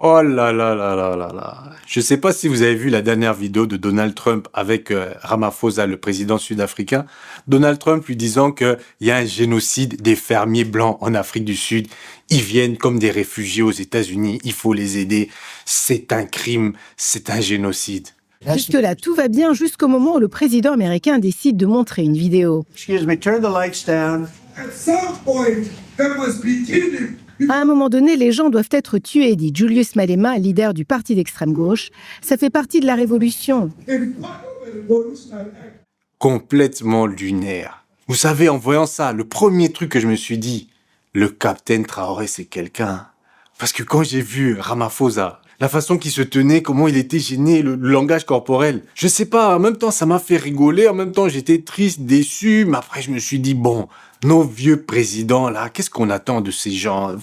Oh là là là là là là. Je ne sais pas si vous avez vu la dernière vidéo de Donald Trump avec Ramaphosa, le président sud-africain. Donald Trump lui disant qu'il y a un génocide des fermiers blancs en Afrique du Sud. Ils viennent comme des réfugiés aux États-Unis. Il faut les aider. C'est un crime. C'est un génocide. Jusque-là, tout va bien jusqu'au moment où le président américain décide de montrer une vidéo. Excuse me, turn the lights down. At some point, there must be killing. À un moment donné, les gens doivent être tués, dit Julius Malema, leader du parti d'extrême gauche. Ça fait partie de la révolution. Complètement lunaire. Vous savez, en voyant ça, le premier truc que je me suis dit, le capitaine Traoré, c'est quelqu'un. Parce que quand j'ai vu Ramaphosa, la façon qu'il se tenait, comment il était gêné, le langage corporel, je sais pas, en même temps ça m'a fait rigoler, en même temps j'étais triste, déçu, mais après je me suis dit, bon, nos vieux présidents là, qu'est-ce qu'on attend de ces gens?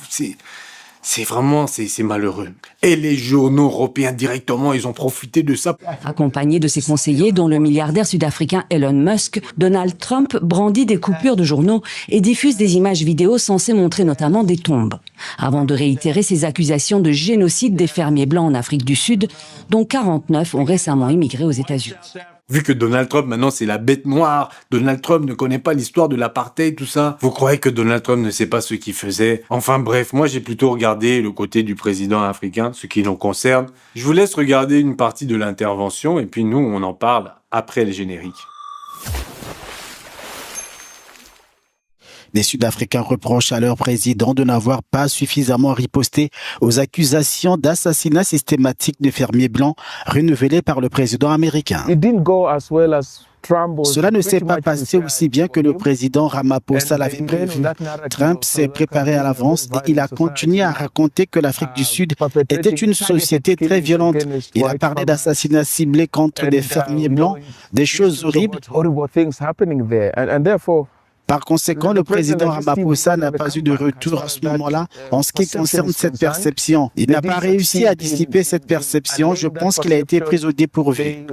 C'est vraiment, c'est malheureux. Et les journaux européens directement, ils ont profité de ça. Accompagné de ses conseillers, dont le milliardaire sud-africain Elon Musk, Donald Trump brandit des coupures de journaux et diffuse des images vidéo censées montrer notamment des tombes. Avant de réitérer ses accusations de génocide des fermiers blancs en Afrique du Sud, dont 49 ont récemment immigré aux États-Unis. Vu que Donald Trump, maintenant, c'est la bête noire, Donald Trump ne connaît pas l'histoire de l'apartheid, tout ça. Vous croyez que Donald Trump ne sait pas ce qu'il faisait? Enfin bref, moi j'ai plutôt regardé le côté du président africain, ce qui nous concerne. Je vous laisse regarder une partie de l'intervention et puis nous, on en parle après les génériques. Les Sud-Africains reprochent à leur président de n'avoir pas suffisamment riposté aux accusations d'assassinat systématique de fermiers blancs renouvelées par le président américain. Cela ne s'est pas passé aussi bien que le président Ramaphosa l'avait prévu. Trump s'est préparé à l'avance et il a continué à raconter que l'Afrique du Sud était une société très violente. Il a parlé d'assassinats ciblés contre des fermiers blancs, des choses horribles. Par conséquent, le président Ramaphosa n'a pas eu de retour à ce moment-là en ce qui concerne cette perception. Il n'a pas réussi à dissiper cette perception. Je pense qu'il a été pris au dépourvu.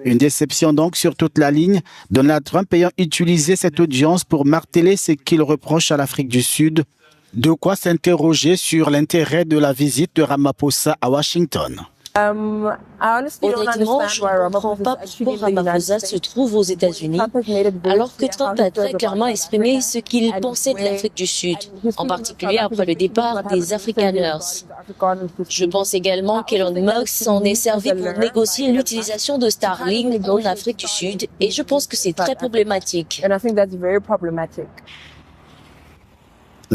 Une déception donc sur toute la ligne, Donald Trump ayant utilisé cette audience pour marteler ce qu'il reproche à l'Afrique du Sud. De quoi s'interroger sur l'intérêt de la visite de Ramaphosa à Washington. Honnêtement, je ne comprends pas pourquoi Ramaphosa se trouve aux États-Unis, alors que Trump a très clairement exprimé ce qu'il pensait de l'Afrique du Sud, en particulier après le départ des Afrikaners. Je pense également qu'Elon Musk s'en est servi pour négocier l'utilisation de Starlink en Afrique du Sud, et je pense que c'est très problématique.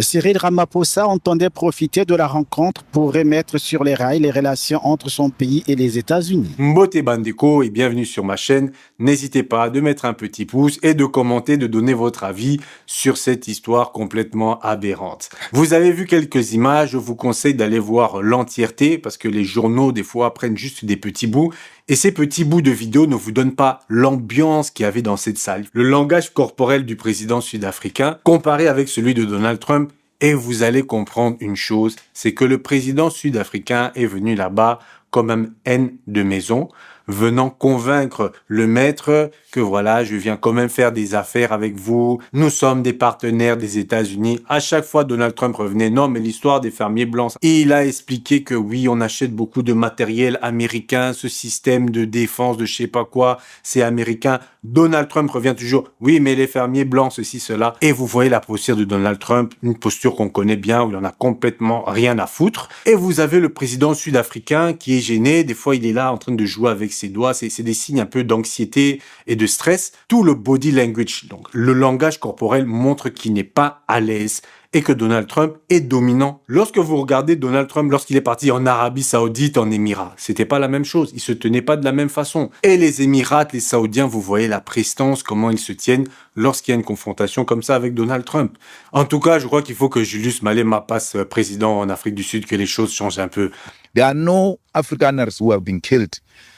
Cyril Ramaphosa entendait profiter de la rencontre pour remettre sur les rails les relations entre son pays et les États-Unis. Mbote Bandeko et bienvenue sur ma chaîne. N'hésitez pas de mettre un petit pouce et de commenter, de donner votre avis sur cette histoire complètement aberrante. Vous avez vu quelques images, je vous conseille d'aller voir l'entièreté parce que les journaux des fois prennent juste des petits bouts. Et ces petits bouts de vidéo ne vous donnent pas l'ambiance qu'il y avait dans cette salle. Le langage corporel du président sud-africain comparé avec celui de Donald Trump. Et vous allez comprendre une chose, c'est que le président sud-africain est venu là-bas comme un haine de maison, venant convaincre le maître que voilà, je viens quand même faire des affaires avec vous, nous sommes des partenaires des États-Unis. À chaque fois, Donald Trump revenait, non, mais l'histoire des fermiers blancs. Et il a expliqué que oui, on achète beaucoup de matériel américain, ce système de défense de je sais pas quoi, c'est américain. Donald Trump revient toujours, oui, mais les fermiers blancs, ceci, cela. Et vous voyez la posture de Donald Trump, une posture qu'on connaît bien, où il en a complètement rien à foutre. Et vous avez le président sud-africain qui est gêné, des fois il est là en train de jouer avec ses doigts, c'est des signes un peu d'anxiété et de stress. Tout le body language, donc le langage corporel montre qu'il n'est pas à l'aise et que Donald Trump est dominant. Lorsque vous regardez Donald Trump lorsqu'il est parti en Arabie Saoudite, en Émirats, c'était pas la même chose. Il se tenait pas de la même façon. Et les Émirats, les Saoudiens, vous voyez la prestance, comment ils se tiennent lorsqu'il y a une confrontation comme ça avec Donald Trump. En tout cas, je crois qu'il faut que Julius Malema passe président en Afrique du Sud, que les choses changent un peu. There are no Afrikaners who have been killed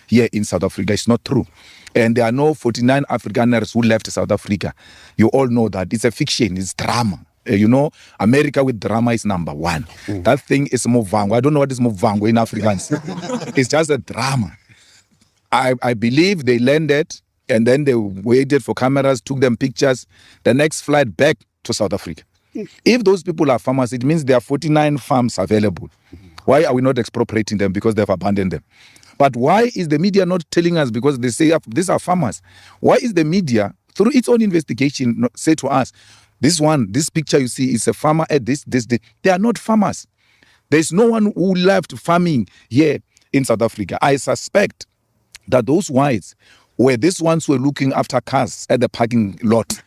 here in South Africa. It's not true. And there are no 49 Afrikaners who left South Africa. You all know that. It's a fiction. It's drama. You know, America with drama is number one. That thing is Movango. I don't know what is Movango in Afrikaans. It's just a drama. I believe they landed and then they waited for cameras, took them pictures. The next flight back to South Africa. If those people are farmers, it means there are 49 farms available. Why are we not expropriating them? Because they've abandoned them. But why is the media not telling us? Because they say these are farmers. Why is the media, through its own investigation, say to us, this picture you see is a farmer at this. They are not farmers. There's no one who left farming here in South Africa. I suspect that those whites were these ones who were looking after cars at the parking lot.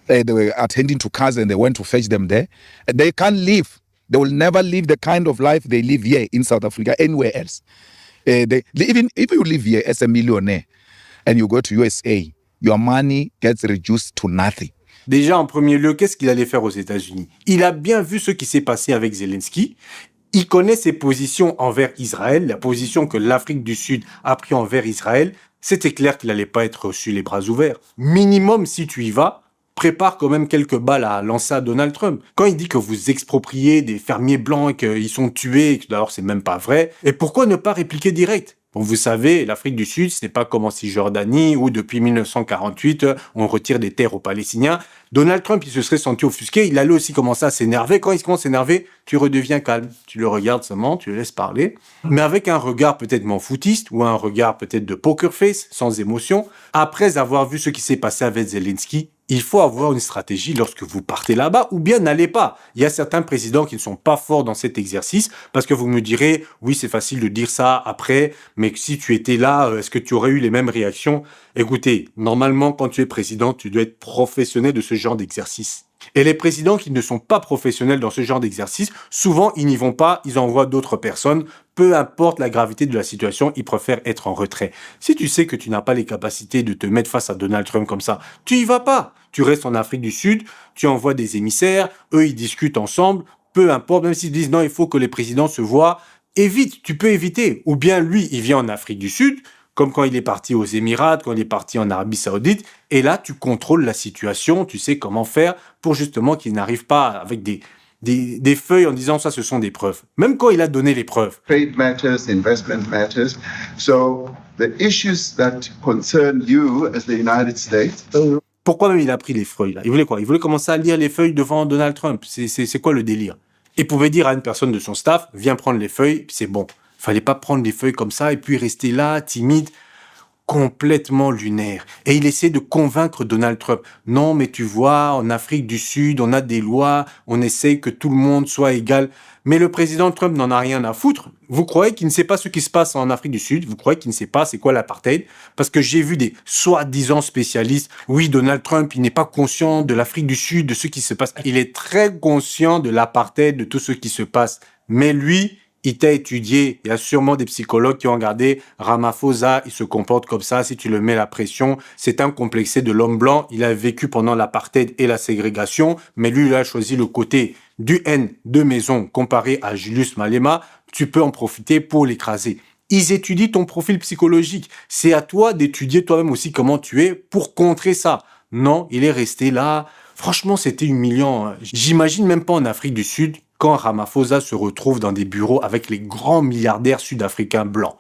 They were attending to cars and they went to fetch them there. They can't live. They will never live the kind of life they live here in South Africa, anywhere else. Even if you live here as a millionaire and you go to USA, your money gets reduced to nothing. Déjà, en premier lieu, qu'est-ce qu'il allait faire aux États-Unis? Il a bien vu ce qui s'est passé avec Zelensky. Il connaît ses positions envers Israël, la position que l'Afrique du Sud a pris envers Israël. C'était clair qu'il n'allait pas être reçu les bras ouverts. Minimum, si tu y vas, prépare quand même quelques balles à lancer à Donald Trump. Quand il dit que vous expropriez des fermiers blancs et qu'ils sont tués, d'ailleurs c'est même pas vrai, et pourquoi ne pas répliquer direct? Bon, vous savez, l'Afrique du Sud, ce n'est pas comme en Cisjordanie où depuis 1948, on retire des terres aux Palestiniens. Donald Trump, il se serait senti offusqué, il allait aussi commencer à s'énerver. Quand il commence à s'énerver, tu redeviens calme. Tu le regardes seulement, tu le laisses parler. Mais avec un regard peut-être m'en-foutiste ou un regard peut-être de poker face, sans émotion. Après avoir vu ce qui s'est passé avec Zelensky, il faut avoir une stratégie lorsque vous partez là-bas ou bien n'allez pas. Il y a certains présidents qui ne sont pas forts dans cet exercice parce que vous me direz, oui, c'est facile de dire ça après, mais si tu étais là, est-ce que tu aurais eu les mêmes réactions? Écoutez, normalement, quand tu es président, tu dois être professionnel de ce genre d'exercice. Et les présidents qui ne sont pas professionnels dans ce genre d'exercice, souvent, ils n'y vont pas, ils envoient d'autres personnes. Peu importe la gravité de la situation, ils préfèrent être en retrait. Si tu sais que tu n'as pas les capacités de te mettre face à Donald Trump comme ça, tu y vas pas. Tu restes en Afrique du Sud, tu envoies des émissaires, eux, ils discutent ensemble. Peu importe, même s'ils disent non, il faut que les présidents se voient. Évite, tu peux éviter. Ou bien lui, il vient en Afrique du Sud, comme quand il est parti aux Émirats, quand il est parti en Arabie Saoudite. Et là, tu contrôles la situation, tu sais comment faire pour justement qu'il n'arrive pas avec des feuilles en disant ça, ce sont des preuves. Même quand il a donné les preuves. Trade matters, investment matters. So the issues that concern you as the United States. Pourquoi même il a pris les feuilles là? Il voulait quoi? Il voulait commencer à lire les feuilles devant Donald Trump. C'est quoi le délire? Il pouvait dire à une personne de son staff, viens prendre les feuilles, puis c'est bon. Fallait pas prendre les feuilles comme ça et puis rester là, timide, complètement lunaire. Et il essaie de convaincre Donald Trump. Non, mais tu vois, en Afrique du Sud, on a des lois, on essaye que tout le monde soit égal. Mais le président Trump n'en a rien à foutre. Vous croyez qu'il ne sait pas ce qui se passe en Afrique du Sud? Vous croyez qu'il ne sait pas c'est quoi l'apartheid? Parce que j'ai vu des soi-disant spécialistes. Oui, Donald Trump, il n'est pas conscient de l'Afrique du Sud, de ce qui se passe. Il est très conscient de l'apartheid, de tout ce qui se passe. Mais lui, il t'a étudié. Il y a sûrement des psychologues qui ont regardé Ramaphosa, il se comporte comme ça, si tu le mets la pression. C'est un complexé de l'homme blanc. Il a vécu pendant l'apartheid et la ségrégation, mais lui, il a choisi le côté du N de maison comparé à Julius Malema. Tu peux en profiter pour l'écraser. Ils étudient ton profil psychologique. C'est à toi d'étudier toi-même aussi comment tu es pour contrer ça. Non, il est resté là. Franchement, c'était humiliant. J'imagine même pas en Afrique du Sud quand Ramaphosa se retrouve dans des bureaux avec les grands milliardaires sud-africains blancs.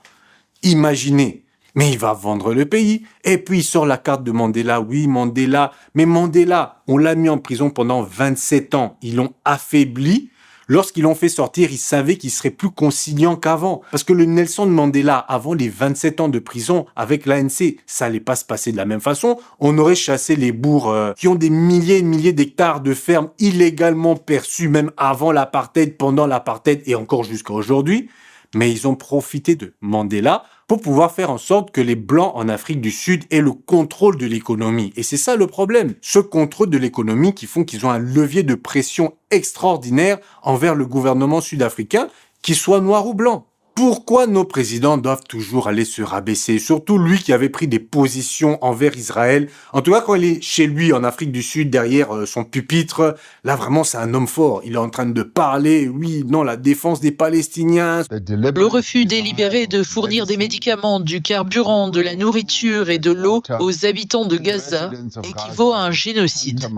Imaginez. Mais il va vendre le pays. Et puis il sort la carte de Mandela. Oui, Mandela. Mais Mandela, on l'a mis en prison pendant 27 ans. Ils l'ont affaibli. Lorsqu'ils l'ont fait sortir, ils savaient qu'il serait plus conciliant qu'avant. Parce que le Nelson Mandela, avant les 27 ans de prison avec l'ANC, ça allait pas se passer de la même façon. On aurait chassé les bourgs qui ont des milliers et milliers d'hectares de fermes illégalement perçues, même avant l'apartheid, pendant l'apartheid et encore jusqu'à aujourd'hui. Mais ils ont profité de Mandela pour pouvoir faire en sorte que les Blancs en Afrique du Sud aient le contrôle de l'économie. Et c'est ça le problème. Ce contrôle de l'économie qui font qu'ils ont un levier de pression extraordinaire envers le gouvernement sud-africain, qu'il soit noir ou blanc. Pourquoi nos présidents doivent toujours aller se rabaisser? Surtout lui qui avait pris des positions envers Israël. En tout cas, quand il est chez lui en Afrique du Sud, derrière son pupitre, là vraiment c'est un homme fort. Il est en train de parler, oui, non, la défense des Palestiniens. Le refus délibéré de fournir des médicaments, du carburant, de la nourriture et de l'eau aux habitants de Gaza équivaut à un génocide.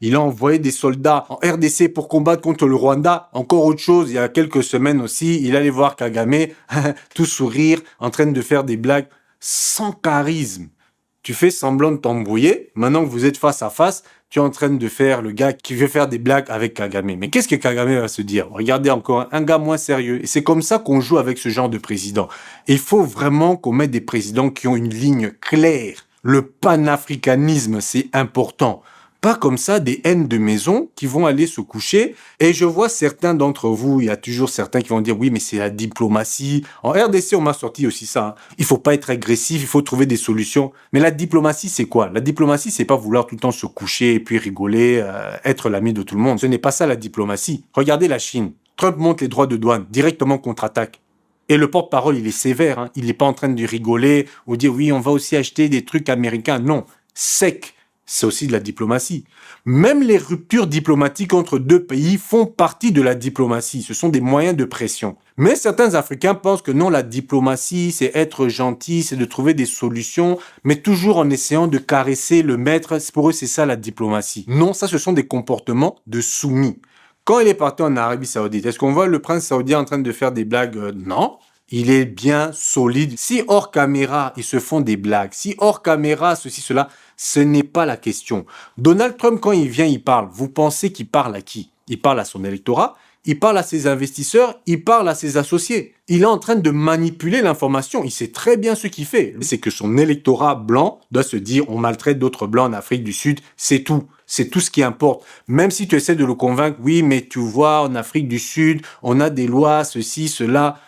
Il a envoyé des soldats en RDC pour combattre contre le Rwanda. Encore autre chose, il y a quelques semaines aussi, il allait voir Kagame, tout sourire, en train de faire des blagues sans charisme. tu fais semblant de t'embrouiller. Maintenant que vous êtes face à face, tu es en train de faire le gars qui veut faire des blagues avec Kagame. Mais qu'est-ce que Kagame va se dire? Regardez encore un gars moins sérieux. Et c'est comme ça qu'on joue avec ce genre de président. Il faut vraiment qu'on mette des présidents qui ont une ligne claire. Le panafricanisme, c'est important. Pas comme ça des haines de maison qui vont aller se coucher. Et je vois certains d'entre vous, il y a toujours certains qui vont dire oui, mais c'est la diplomatie. En RDC, on m'a sorti aussi ça. Hein. Il faut pas être agressif, il faut trouver des solutions. Mais la diplomatie, c'est quoi? La diplomatie, c'est pas vouloir tout le temps se coucher et puis rigoler, être l'ami de tout le monde. Ce n'est pas ça la diplomatie. Regardez la Chine. Trump monte les droits de douane, directement contre-attaque. Et le porte-parole, il est sévère. Hein. Il n'est pas en train de rigoler ou dire oui, on va aussi acheter des trucs américains. Non, sec. C'est aussi de la diplomatie. Même les ruptures diplomatiques entre deux pays font partie de la diplomatie. Ce sont des moyens de pression. Mais certains Africains pensent que non, la diplomatie, c'est être gentil, c'est de trouver des solutions, mais toujours en essayant de caresser le maître. Pour eux, c'est ça la diplomatie. Non, ça, ce sont des comportements de soumis. Quand il est parti en Arabie Saoudite, est-ce qu'on voit le prince saoudien en train de faire des blagues? Non. Il est bien solide. Si hors caméra, ils se font des blagues, si hors caméra, ceci, cela, ce n'est pas la question. Donald Trump, quand il vient, il parle. Vous pensez qu'il parle à qui? Il parle à son électorat, il parle à ses investisseurs, il parle à ses associés. Il est en train de manipuler l'information. Il sait très bien ce qu'il fait. C'est que son électorat blanc doit se dire on maltraite d'autres blancs en Afrique du Sud, c'est tout. C'est tout ce qui importe. Même si tu essaies de le convaincre, oui, mais tu vois, en Afrique du Sud, on a des lois, ceci, cela.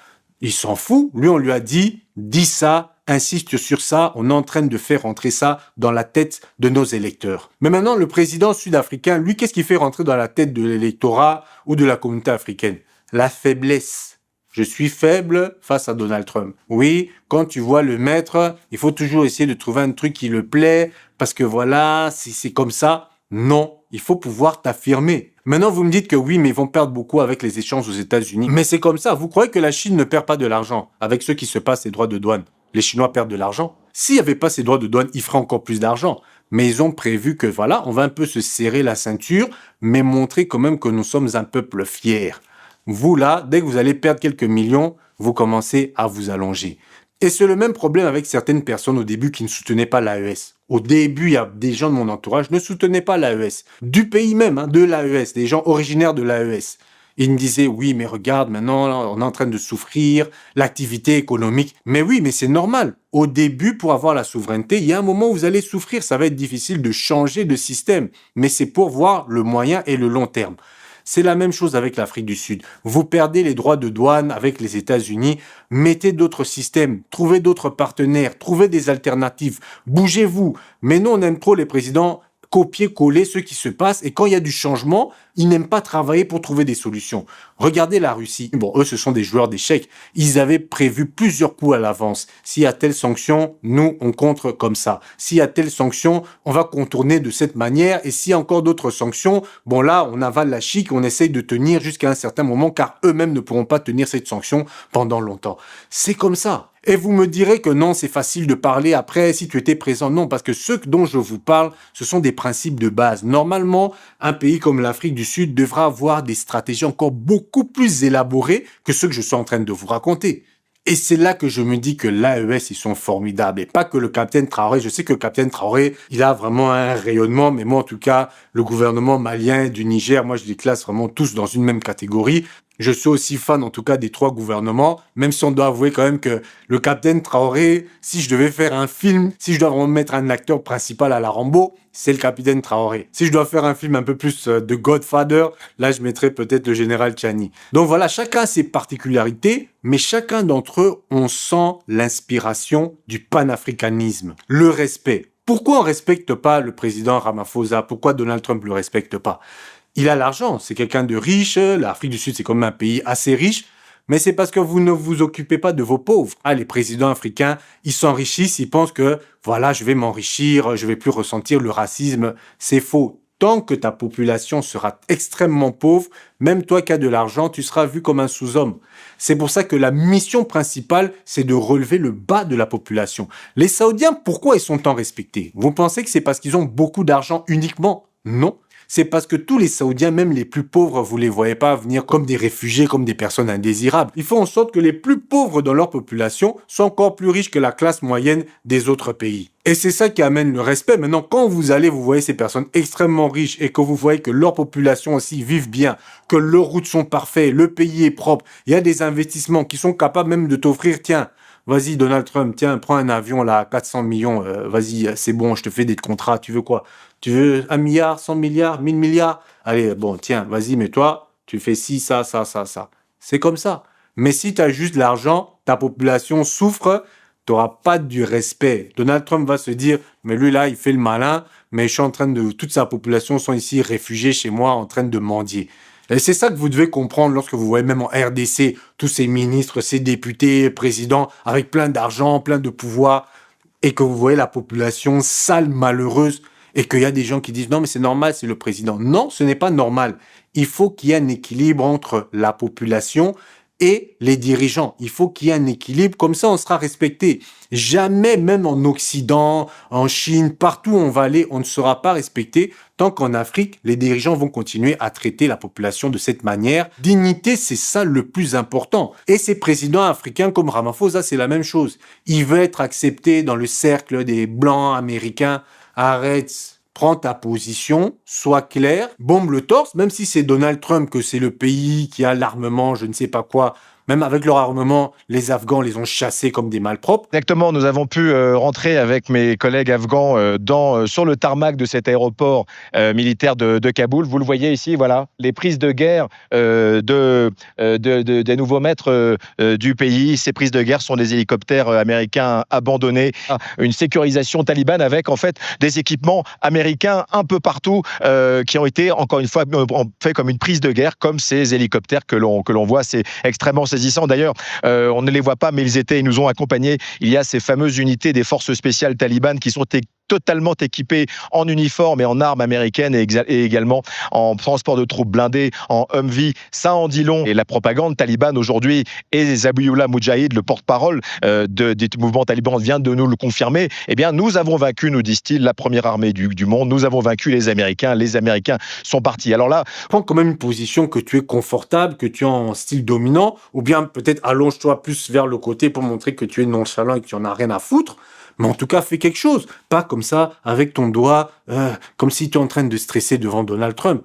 Il s'en fout. Lui, on lui a dit, dis ça, insiste sur ça. On est en train de faire rentrer ça dans la tête de nos électeurs. Mais maintenant, le président sud-africain, lui, qu'est-ce qu'il fait rentrer dans la tête de l'électorat ou de la communauté africaine? La faiblesse. Je suis faible face à Donald Trump. Oui, quand tu vois le maître, il faut toujours essayer de trouver un truc qui le plaît, parce que voilà, c'est comme ça. Non, il faut pouvoir t'affirmer. Maintenant, vous me dites que oui, mais ils vont perdre beaucoup avec les échanges aux États-Unis. Mais c'est comme ça. Vous croyez que la Chine ne perd pas de l'argent avec ceux qui se passent les droits de douane? Les Chinois perdent de l'argent. S'il n'y avait pas ces droits de douane, ils feraient encore plus d'argent. Mais ils ont prévu que voilà, on va un peu se serrer la ceinture, mais montrer quand même que nous sommes un peuple fier. Vous là, dès que vous allez perdre quelques millions, vous commencez à vous allonger. Et c'est le même problème avec certaines personnes au début qui ne soutenaient pas l'AES. Au début, il y a des gens de mon entourage qui ne soutenaient pas l'AES. Du pays même, hein, de l'AES, des gens originaires de l'AES. Ils me disaient, oui, mais regarde, maintenant, on est en train de souffrir, l'activité économique. Mais oui, mais c'est normal. Au début, pour avoir la souveraineté, il y a un moment où vous allez souffrir. Ça va être difficile de changer de système. Mais c'est pour voir le moyen et le long terme. C'est la même chose avec l'Afrique du Sud. Vous perdez les droits de douane avec les États-Unis, mettez d'autres systèmes, trouvez d'autres partenaires, trouvez des alternatives, bougez-vous. Mais nous, on aime trop les présidents copier-coller ce qui se passe et quand il y a du changement, ils n'aiment pas travailler pour trouver des solutions. Regardez la Russie. Bon, eux, ce sont des joueurs d'échecs. Ils avaient prévu plusieurs coups à l'avance. S'il y a telle sanction, nous, on contre comme ça. S'il y a telle sanction, on va contourner de cette manière. Et s'il y a encore d'autres sanctions, bon là, on avale la chic, on essaye de tenir jusqu'à un certain moment car eux-mêmes ne pourront pas tenir cette sanction pendant longtemps. C'est comme ça. Et vous me direz que non, c'est facile de parler après si tu étais présent. Non, parce que ceux dont je vous parle, ce sont des principes de base. Normalement, un pays comme l'Afrique du Sud devra avoir des stratégies encore beaucoup plus élaborées que ceux que je suis en train de vous raconter. Et c'est là que je me dis que l'AES, ils sont formidables. Et pas que le capitaine Traoré. Je sais que le capitaine Traoré, il a vraiment un rayonnement. Mais moi, en tout cas, le gouvernement malien du Niger, moi, je les classe vraiment tous dans une même catégorie. Je suis aussi fan, en tout cas, des trois gouvernements, même si on doit avouer quand même que le capitaine Traoré, si je devais faire un film, si je dois vraiment mettre un acteur principal à la Rambo, c'est le capitaine Traoré. Si je dois faire un film un peu plus de Godfather, là, je mettrais peut-être le général Tchani. Donc voilà, chacun a ses particularités, mais chacun d'entre eux, on sent l'inspiration du panafricanisme, le respect. Pourquoi on respecte pas le président Ramaphosa? Pourquoi Donald Trump le respecte pas? Il a l'argent, c'est quelqu'un de riche, l'Afrique du Sud c'est quand même un pays assez riche, mais c'est parce que vous ne vous occupez pas de vos pauvres. Ah, les présidents africains, ils s'enrichissent, ils pensent que voilà, je vais m'enrichir, je vais plus ressentir le racisme. C'est faux. Tant que ta population sera extrêmement pauvre, même toi qui as de l'argent, tu seras vu comme un sous-homme. C'est pour ça que la mission principale, c'est de relever le bas de la population. Les Saoudiens, pourquoi ils sont tant respectés? Vous pensez que c'est parce qu'ils ont beaucoup d'argent uniquement? Non. C'est parce que tous les Saoudiens, même les plus pauvres, vous les voyez pas venir comme des réfugiés, comme des personnes indésirables. Ils font en sorte que les plus pauvres dans leur population sont encore plus riches que la classe moyenne des autres pays. Et c'est ça qui amène le respect. Maintenant, quand vous allez, vous voyez ces personnes extrêmement riches et que vous voyez que leur population aussi vivent bien, que leurs routes sont parfaites, le pays est propre, il y a des investissements qui sont capables même de t'offrir, tiens, vas-y Donald Trump, tiens, prends un avion là, 400 millions, vas-y, c'est bon, je te fais des contrats, tu veux quoi? Tu veux 1 milliard, 100 milliards, 1000 milliards? Allez, bon, tiens, vas-y, mais toi, tu fais ci, ça. C'est comme ça. Mais si tu as juste l'argent, ta population souffre, tu n'auras pas du respect. Donald Trump va se dire, mais lui là, il fait le malin, mais je suis en train de... Toute sa population sont ici réfugiés chez moi en train de mendier. Et c'est ça que vous devez comprendre lorsque vous voyez même en RDC tous ces ministres, ces députés, présidents, avec plein d'argent, plein de pouvoir, et que vous voyez la population sale, malheureuse, et qu'il y a des gens qui disent « Non, mais c'est normal, c'est le président ». Non, ce n'est pas normal. Il faut qu'il y ait un équilibre entre la population et les dirigeants. Il faut qu'il y ait un équilibre, comme ça on sera respecté. Jamais, même en Occident, en Chine, partout où on va aller, on ne sera pas respecté tant qu'en Afrique, les dirigeants vont continuer à traiter la population de cette manière. Dignité, c'est ça le plus important. Et ces présidents africains comme Ramaphosa, c'est la même chose. Il veut être accepté dans le cercle des Blancs américains. Arrête. Prends ta position, sois clair, bombe le torse, même si c'est Donald Trump, que c'est le pays qui a l'armement, je ne sais pas quoi. Même avec leur armement, les Afghans les ont chassés comme des malpropres. Exactement, nous avons pu rentrer avec mes collègues afghans sur le tarmac de cet aéroport militaire de Kaboul. Vous le voyez ici, voilà, les prises de guerre des nouveaux maîtres du pays. Ces prises de guerre sont des hélicoptères américains abandonnés. Une sécurisation talibane avec en fait des équipements américains un peu partout qui ont été encore une fois fait comme une prise de guerre, comme ces hélicoptères que l'on voit. C'est extrêmement saisissant. D'ailleurs, on ne les voit pas, mais ils nous ont accompagnés. Il y a ces fameuses unités des forces spéciales talibanes qui sont totalement équipées en uniforme et en armes américaines et également en transport de troupes blindées, en Humvee. Ça en dit long. Et la propagande talibane aujourd'hui, et Zabiullah Moudjahid, le porte-parole du mouvement taliban, vient de nous le confirmer. Eh bien, nous avons vaincu, nous disent-ils, la première armée du monde. Nous avons vaincu les Américains. Les Américains sont partis. Alors là, prends quand même une position que tu es confortable, que tu es en style dominant, ou bien peut-être allonge-toi plus vers le côté pour montrer que tu es nonchalant et que tu en as rien à foutre. Mais en tout cas, fais quelque chose. Pas comme ça, avec ton doigt, comme si tu es en train de stresser devant Donald Trump.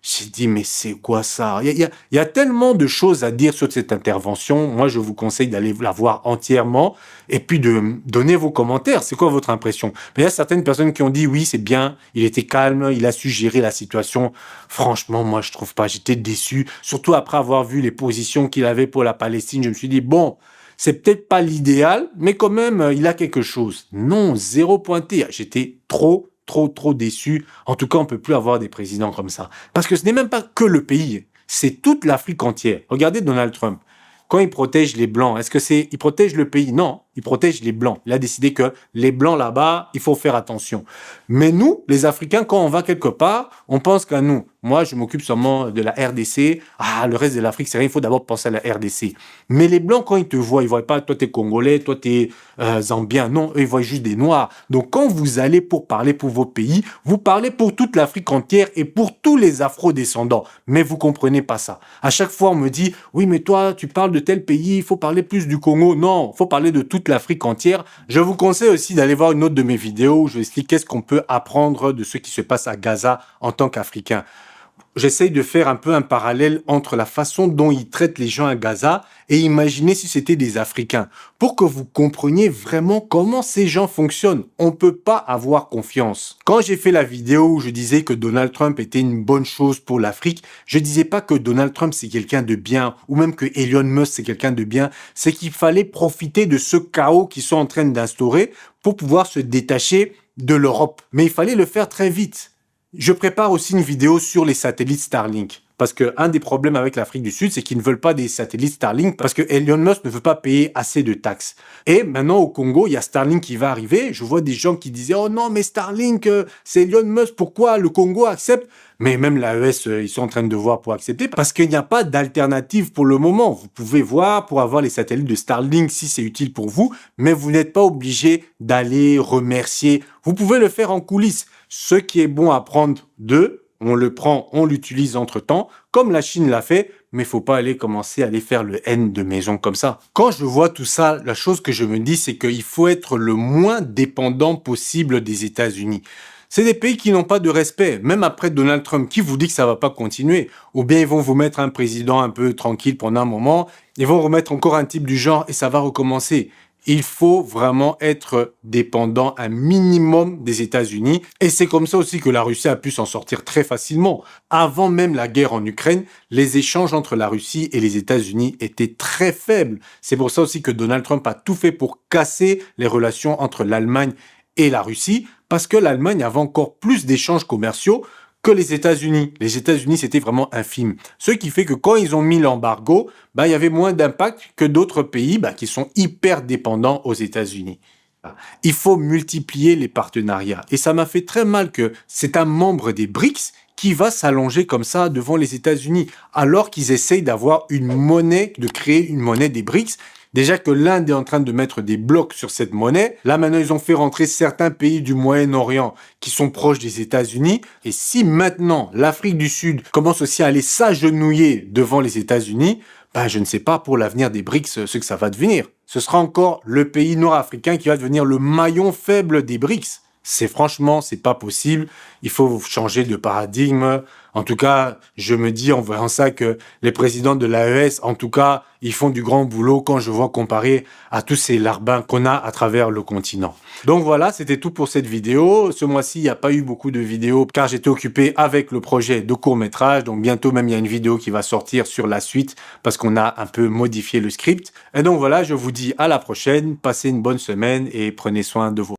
J'ai dit, mais c'est quoi ça? Il y a tellement de choses à dire sur cette intervention. Moi, je vous conseille d'aller la voir entièrement et puis de donner vos commentaires. C'est quoi votre impression? Mais il y a certaines personnes qui ont dit, oui, c'est bien, il était calme, il a su gérer la situation. Franchement, moi, je trouve pas. J'étais déçu. Surtout après avoir vu les positions qu'il avait pour la Palestine. Je me suis dit, bon, c'est peut-être pas l'idéal, mais quand même, il a quelque chose. Non, 0 pointé. J'étais trop déçu. En tout cas, on peut plus avoir des présidents comme ça. Parce que ce n'est même pas que le pays. C'est toute l'Afrique entière. Regardez Donald Trump. Quand il protège les Blancs, est-ce que il protège le pays? Non, il protège les Blancs. Il a décidé que les Blancs là-bas, il faut faire attention. Mais nous, les Africains, quand on va quelque part, on pense qu'à nous. Moi, je m'occupe seulement de la RDC. Ah, le reste de l'Afrique, c'est rien. Il faut d'abord penser à la RDC. Mais les Blancs, quand ils te voient, ils voient pas, toi, t'es Congolais, toi, t'es Zambien. Non, eux, ils voient juste des Noirs. Donc, quand vous allez pour parler pour vos pays, vous parlez pour toute l'Afrique entière et pour tous les Afro-descendants. Mais vous comprenez pas ça. À chaque fois, on me dit, oui, mais toi, tu parles de tel pays, il faut parler plus du Congo. Non, il faut parler de toute l'Afrique entière. Je vous conseille aussi d'aller voir une autre de mes vidéos où je explique qu'est-ce qu'on peut apprendre de ce qui se passe à Gaza en tant qu'Africain. J'essaye de faire un peu un parallèle entre la façon dont ils traitent les gens à Gaza et imaginez si c'était des Africains. Pour que vous compreniez vraiment comment ces gens fonctionnent. On ne peut pas avoir confiance. Quand j'ai fait la vidéo où je disais que Donald Trump était une bonne chose pour l'Afrique, je disais pas que Donald Trump c'est quelqu'un de bien ou même que Elon Musk c'est quelqu'un de bien. C'est qu'il fallait profiter de ce chaos qu'ils sont en train d'instaurer pour pouvoir se détacher de l'Europe. Mais il fallait le faire très vite. Je prépare aussi une vidéo sur les satellites Starlink. Parce que un des problèmes avec l'Afrique du Sud, c'est qu'ils ne veulent pas des satellites Starlink parce que Elon Musk ne veut pas payer assez de taxes. Et maintenant, au Congo, il y a Starlink qui va arriver. Je vois des gens qui disaient « Oh non, mais Starlink, c'est Elon Musk, pourquoi le Congo accepte ?» Mais même l'AES, ils sont en train de voir pour accepter parce qu'il n'y a pas d'alternative pour le moment. Vous pouvez voir pour avoir les satellites de Starlink si c'est utile pour vous, mais vous n'êtes pas obligé d'aller remercier. Vous pouvez le faire en coulisses. Ce qui est bon à prendre d'eux, on le prend, on l'utilise entre-temps, comme la Chine l'a fait, mais faut pas commencer à aller faire le N de maison comme ça. Quand je vois tout ça, la chose que je me dis, c'est qu'il faut être le moins dépendant possible des États-Unis. C'est des pays qui n'ont pas de respect, même après Donald Trump, qui vous dit que ça va pas continuer. Ou bien ils vont vous mettre un président un peu tranquille pendant un moment, ils vont remettre encore un type du genre et ça va recommencer. Il faut vraiment être dépendant un minimum des États-Unis. Et c'est comme ça aussi que la Russie a pu s'en sortir très facilement. Avant même la guerre en Ukraine, les échanges entre la Russie et les États-Unis étaient très faibles. C'est pour ça aussi que Donald Trump a tout fait pour casser les relations entre l'Allemagne et la Russie, parce que l'Allemagne avait encore plus d'échanges commerciaux que les États-Unis. Les États-Unis, c'était vraiment infime. Ce qui fait que quand ils ont mis l'embargo, il y avait moins d'impact que d'autres pays qui sont hyper dépendants aux États-Unis. Il faut multiplier les partenariats. Et ça m'a fait très mal que c'est un membre des BRICS qui va s'allonger comme ça devant les États-Unis, alors qu'ils essayent d'avoir une monnaie, de créer une monnaie des BRICS. Déjà que l'Inde est en train de mettre des blocs sur cette monnaie. Là, maintenant, ils ont fait rentrer certains pays du Moyen-Orient qui sont proches des États-Unis. Et si maintenant, l'Afrique du Sud commence aussi à aller s'agenouiller devant les États-Unis, je ne sais pas pour l'avenir des BRICS ce que ça va devenir. Ce sera encore le pays nord-africain qui va devenir le maillon faible des BRICS. C'est pas possible. Il faut changer de paradigme. En tout cas, je me dis en voyant ça que les présidents de l'AES, en tout cas, ils font du grand boulot quand je vois comparer à tous ces larbins qu'on a à travers le continent. Donc voilà, c'était tout pour cette vidéo. Ce mois-ci, il n'y a pas eu beaucoup de vidéos car j'étais occupé avec le projet de court-métrage. Donc bientôt même, il y a une vidéo qui va sortir sur la suite parce qu'on a un peu modifié le script. Et donc voilà, je vous dis à la prochaine. Passez une bonne semaine et prenez soin de vous.